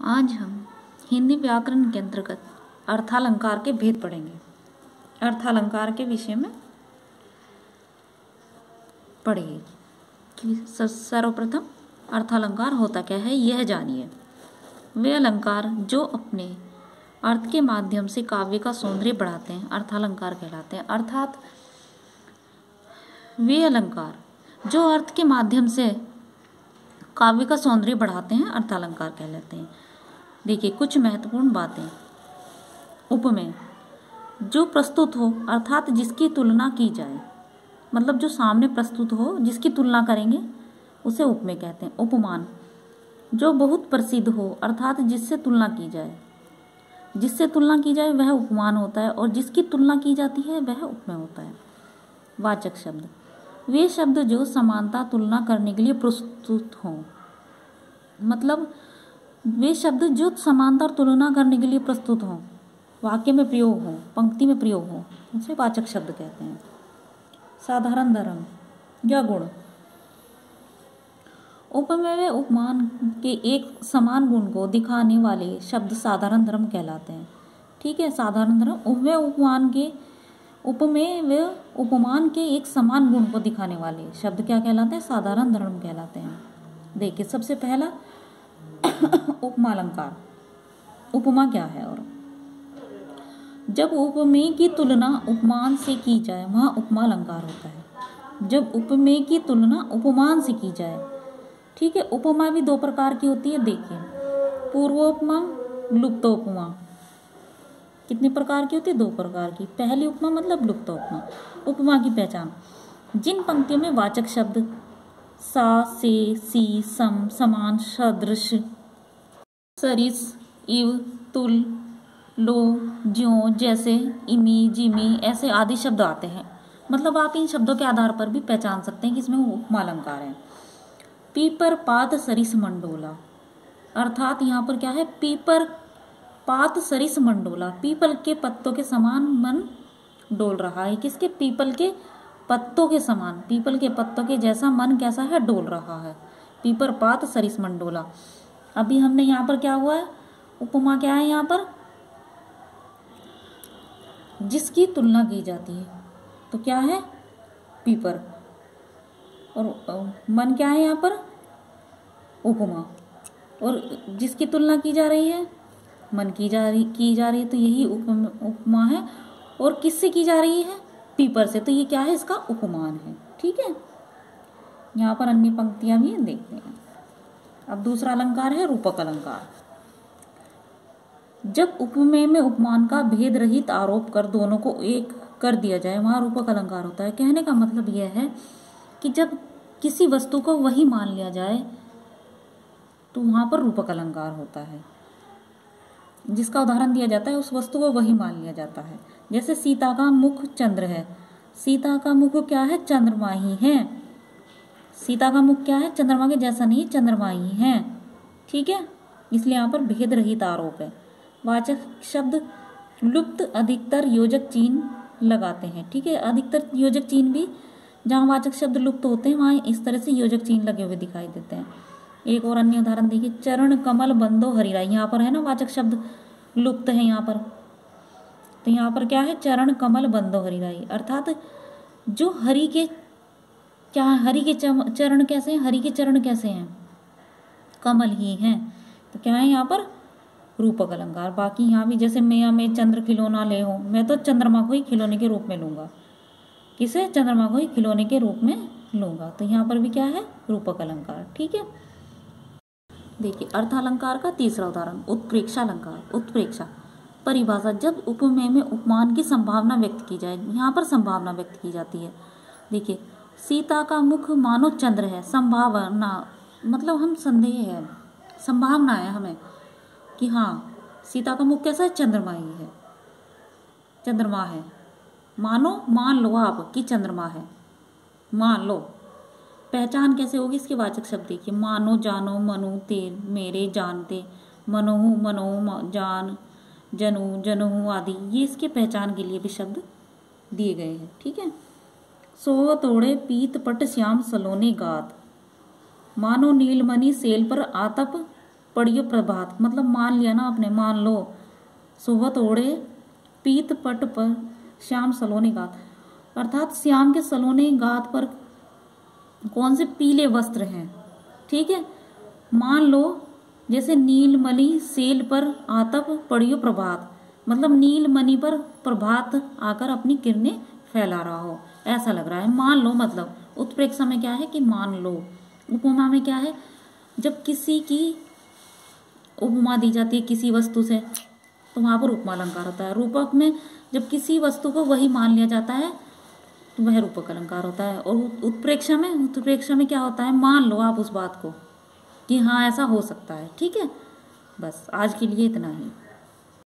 आज हम हिंदी व्याकरण के अंतर्गत अर्थालंकार के भेद पढ़ेंगे। अर्थालंकार के विषय में पढ़ेंगे कि सर्वप्रथम अर्थालंकार होता क्या है यह जानिए। वे अलंकार जो अपने अर्थ के माध्यम से काव्य का सौंदर्य बढ़ाते हैं अर्थालंकार कहलाते हैं। अर्थात वे अलंकार जो अर्थ के माध्यम से काव्य का सौंदर्य बढ़ाते हैं अर्थालंकार कहलाते हैं। देखिए कुछ महत्वपूर्ण बातें। उपमेय जो प्रस्तुत हो अर्थात जिसकी तुलना की जाए, मतलब जो सामने प्रस्तुत हो जिसकी तुलना करेंगे उसे उपमेय कहते हैं। उपमान जो बहुत प्रसिद्ध हो अर्थात जिससे तुलना की जाए, जिससे तुलना की जाए वह उपमान होता है और जिसकी तुलना की जाती है वह उपमेय होता है। वाचक शब्द वे शब्द जो समानता तुलना करने के लिए प्रस्तुत हों, मतलब वे शब्द जो समानता और तुलना करने के लिए प्रस्तुत हों, वाक्य में प्रयोग हो, पंक्ति में प्रयोग हो, उसे वाचक शब्द कहते हैं। साधारण धर्म या गुण उपमेय व उपमान के एक समान गुण को दिखाने वाले शब्द साधारण धर्म कहलाते हैं। ठीक है, साधारण धर्म व उपमान के उपमेय व उपमान के एक समान गुण को दिखाने वाले शब्द क्या कहलाते हैं? साधारण धर्म कहलाते हैं। देखिए सबसे पहला उपमा अलंकार। उपमा क्या है? और जब उपमेय की तुलना उपमान से की जाए वहाँ उपमा अलंकार होता है। जब उपमेय की तुलना उपमान से की जाए, ठीक है। उपमा भी दो प्रकार की होती है। देखिए पूर्वोपमा, लुप्तोपमा। कितने प्रकार की होती है? दो प्रकार की। पहली उपमा मतलब लुप्तोपमा। उपमा की पहचान जिन पंक्तियों में वाचक शब्द सा, से, सी, सम, समान, सदृश, सरिस, इव, तुल, लो, ज्यों, जैसे, इमी, जिमी ऐसे आदि शब्द आते हैं। मतलब आप इन शब्दों के आधार पर भी पहचान सकते हैं कि इसमें उपमा अलंकार है। पीपर, पात, सरिस, मंडोला। अर्थात यहाँ पर क्या है? पीपर, पात, सरिस, मंडोला। पीपल के पत्तों के समान मन डोल रहा है। किसके? पीपल के पत्तों के समान, पीपल के पत्तों के जैसा मन कैसा है? डोल रहा है। पीपर, पात, सरिस, मंडोला। अभी हमने यहाँ पर क्या हुआ है? उपमा क्या है? यहाँ पर जिसकी तुलना की जाती है तो क्या है? पीपर। और मन क्या है यहाँ पर? उपमा। और जिसकी तुलना की जा रही है मन की जा रही है तो यही उपमा है। और किससे की जा रही है? पीपर से, तो ये क्या है? इसका उपमान है। ठीक है, यहाँ पर अन्य पंक्तियां भी देखते हैं। अब दूसरा अलंकार है रूपक अलंकार। जब उपमेय में उपमान का भेद रहित आरोप कर दोनों को एक कर दिया जाए वहां रूपक अलंकार होता है। कहने का मतलब यह है कि जब किसी वस्तु को वही मान लिया जाए तो वहां पर रूपक अलंकार होता है। जिसका उदाहरण दिया जाता है उस वस्तु को वही मान लिया जाता है। जैसे सीता का मुख चंद्र है। सीता का मुख क्या है? चंद्रमा ही है। सीता का मुख क्या है? चंद्रमा के जैसा नहीं, चंद्रमा ही है। ठीक है, इसलिए यहाँ पर भेद रहित आरोप है। वाचक शब्द लुप्त अधिकतर योजक चिन्ह लगाते हैं। ठीक है, अधिकतर योजक चिन्ह भी जहाँ वाचक शब्द लुप्त होते हैं वहाँ इस तरह से योजक चिन्ह लगे हुए दिखाई देते हैं। एक और अन्य उदाहरण देखिए, चरण कमल बंदो हरिराई। यहाँ पर है ना वाचक शब्द लुप्त है यहाँ पर, तो यहाँ पर क्या है? चरण कमल बंदो हरिराई। अर्थात जो हरि के क्या, हरि के चरण कैसे हैं? हरि के चरण कैसे हैं? कमल ही हैं। तो क्या है यहाँ पर? रूपक अलंकार। बाकी यहाँ भी जैसे मैं चंद्र खिलौना ले हूँ, मैं तो चंद्रमा को ही खिलौने के रूप में लूंगा। किसे? चंद्रमा को ही खिलौने के रूप में लूंगा। तो यहाँ पर भी क्या है? रूपक अलंकार। ठीक है, देखिए अर्थालंकार का तीसरा उदाहरण उत्प्रेक्षा अलंकार। उत्प्रेक्षा परिभाषा जब उपमेय में उपमान की संभावना व्यक्त की जाए। यहाँ पर संभावना व्यक्त की जाती है। देखिए सीता का मुख मानो चंद्र है। संभावना मतलब हम संदेह है, संभावना है हमें कि हाँ सीता का मुख कैसा है? चंद्रमा ही है, चंद्रमा है। मानो, मान लो आप कि चंद्रमा है, मान लो। पहचान कैसे होगी? इसके वाचक शब्द देखिए, मानो, जानो, मनु, तेल, मेरे, जानते, मनोहु, मनो, जान, जनु, जनहु आदि ये इसके पहचान के लिए भी शब्द दिए गए हैं। ठीक है, सो तोड़े पीत पट श्याम सलोने गात। मानो नीलमणि सेल पर आतप पड़ियो प्रभात, मतलब मान लिया ना आपने, मान लो सुबह ओढ़े पीत पट पर श्याम सलोनी गात, अर्थात श्याम के सलोनी गात पर कौन से पीले वस्त्र हैं। ठीक है, मान लो जैसे नीलमणि सेल पर आतप पड़ियो प्रभात, मतलब नीलमणि पर प्रभात आकर अपनी किरणें फैला रहा हो, ऐसा लग रहा है। मान लो मतलब उत्प्रेक्षा में क्या है कि मान लो। उपमा में क्या है, जब किसी की उपमा दी जाती है किसी वस्तु से तो वहां पर उपमा अलंकार होता है। रूपक में जब किसी वस्तु को वही मान लिया जाता है तो वह रूपक अलंकार होता है। और उत्प्रेक्षा में क्या होता है, मान लो आप उस बात को कि हाँ ऐसा हो सकता है। ठीक है, बस आज के लिए इतना ही।